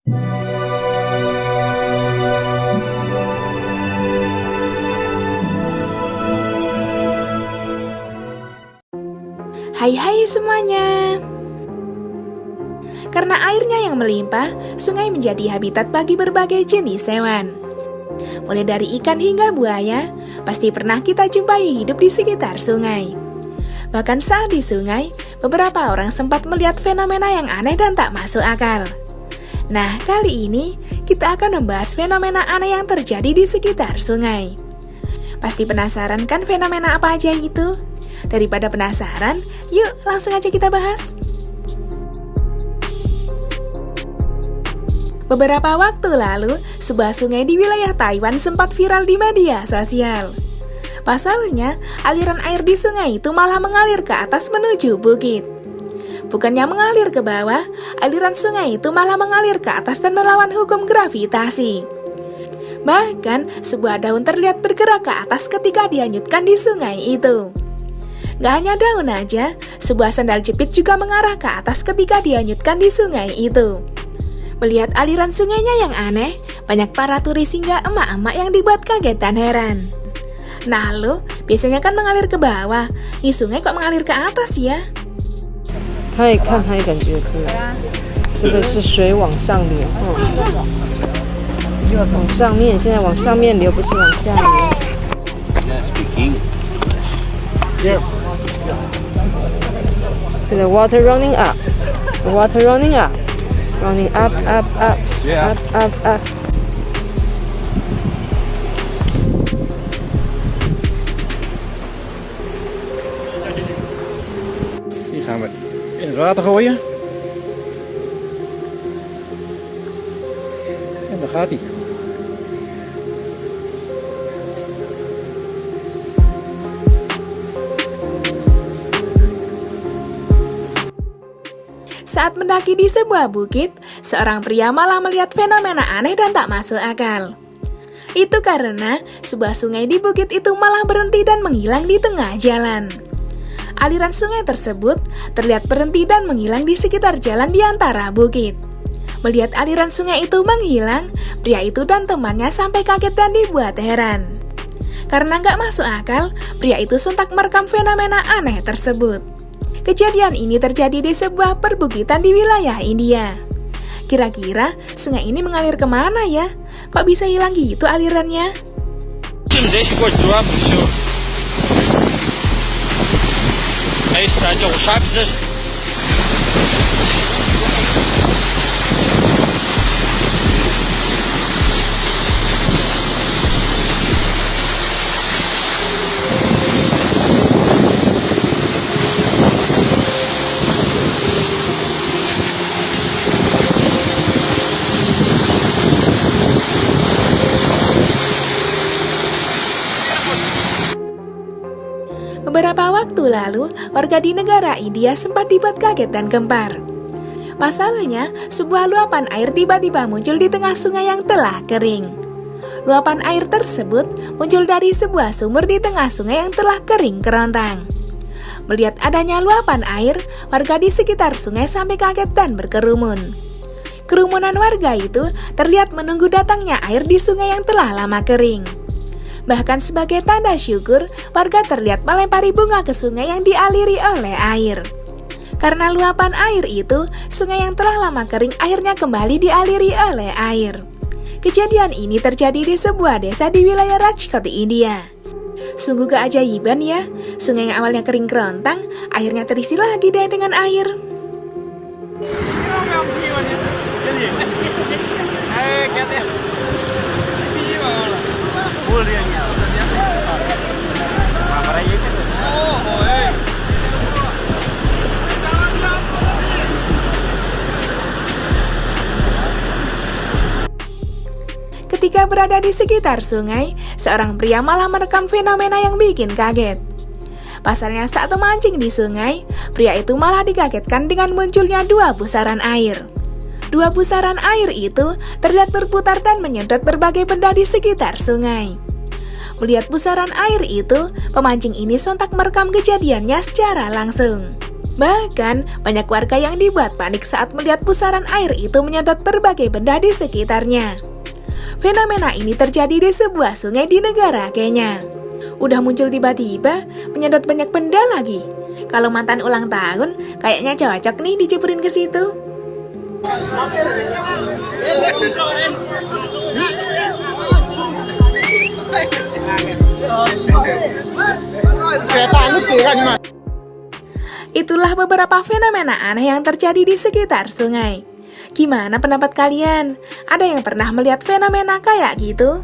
Hai semuanya. Karena airnya yang melimpah, sungai menjadi habitat bagi berbagai jenis hewan. Mulai dari ikan hingga buaya, pasti pernah kita jumpai hidup di sekitar sungai. Bahkan saat di sungai, beberapa orang sempat melihat fenomena yang aneh dan tak masuk akal. Nah, kali ini kita akan membahas fenomena aneh yang terjadi di sekitar sungai. Pasti penasaran kan fenomena apa aja itu? Daripada penasaran, yuk langsung aja kita bahas. Beberapa waktu lalu, sebuah sungai di wilayah Taiwan sempat viral di media sosial. Pasalnya, aliran air di sungai itu malah mengalir ke atas menuju bukit. Bukannya mengalir ke bawah, aliran sungai itu malah mengalir ke atas dan melawan hukum gravitasi. Bahkan, sebuah daun terlihat bergerak ke atas ketika dihanyutkan di sungai itu. Gak hanya daun aja, sebuah sandal jepit juga mengarah ke atas ketika dihanyutkan di sungai itu. Melihat aliran sungainya yang aneh, banyak para turis hingga emak-emak yang dibuat kaget dan heran. Nah lo, biasanya kan mengalir ke bawah, di sungai kok mengalir ke atas ya? 它也看，它也感觉出来，这个是水往上流，往上面，现在往上面流，不是往下流。So the water running up, the water running up, running up, up, up, up, up, up. Die gaan we in het water gooien. En daar gaat hij. Saat mendaki di sebuah bukit, seorang pria malah melihat fenomena aneh dan tak masuk akal. Itu karena sebuah sungai di bukit itu malah berhenti dan menghilang di tengah jalan. Aliran sungai tersebut terlihat berhenti dan menghilang di sekitar jalan di antara bukit. Melihat aliran sungai itu menghilang, pria itu dan temannya sampai kaget dan dibuat heran. Karena nggak masuk akal, pria itu sontak merekam fenomena aneh tersebut. Kejadian ini terjadi di sebuah perbukitan di wilayah India. Kira-kira sungai ini mengalir kemana ya? Kok bisa hilang gitu alirannya? Beberapa waktu lalu, warga di negara India sempat dibuat kaget dan gempar. Pasalnya, sebuah luapan air tiba-tiba muncul di tengah sungai yang telah kering. Luapan air tersebut muncul dari sebuah sumur di tengah sungai yang telah kering kerontang. Melihat adanya luapan air, warga di sekitar sungai sampai kaget dan berkerumun. Kerumunan warga itu terlihat menunggu datangnya air di sungai yang telah lama kering. Bahkan sebagai tanda syukur, warga terlihat melempari bunga ke sungai yang dialiri oleh air. Karena luapan air itu, sungai yang telah lama kering akhirnya kembali dialiri oleh air. Kejadian ini terjadi di sebuah desa di wilayah Rajkot, India. Sungguh keajaiban ya, sungai yang awalnya kering kerontang, akhirnya terisi lagi deh dengan air. Ketika berada di sekitar sungai, seorang pria malah merekam fenomena yang bikin kaget. Pasalnya saat memancing di sungai, pria itu malah dikagetkan dengan munculnya dua pusaran air. Dua pusaran air itu terlihat berputar dan menyedot berbagai benda di sekitar sungai. Melihat pusaran air itu, pemancing ini sontak merekam kejadiannya secara langsung. Bahkan, banyak warga yang dibuat panik saat melihat pusaran air itu menyedot berbagai benda di sekitarnya. Fenomena ini terjadi di sebuah sungai di negara Kenya. Udah muncul tiba-tiba, menyedot banyak benda lagi. Kalau mantan ulang tahun, kayaknya cocok nih diceburin ke situ. Itulah beberapa fenomena aneh yang terjadi di sekitar sungai. Gimana pendapat kalian? Ada yang pernah melihat fenomena kayak gitu?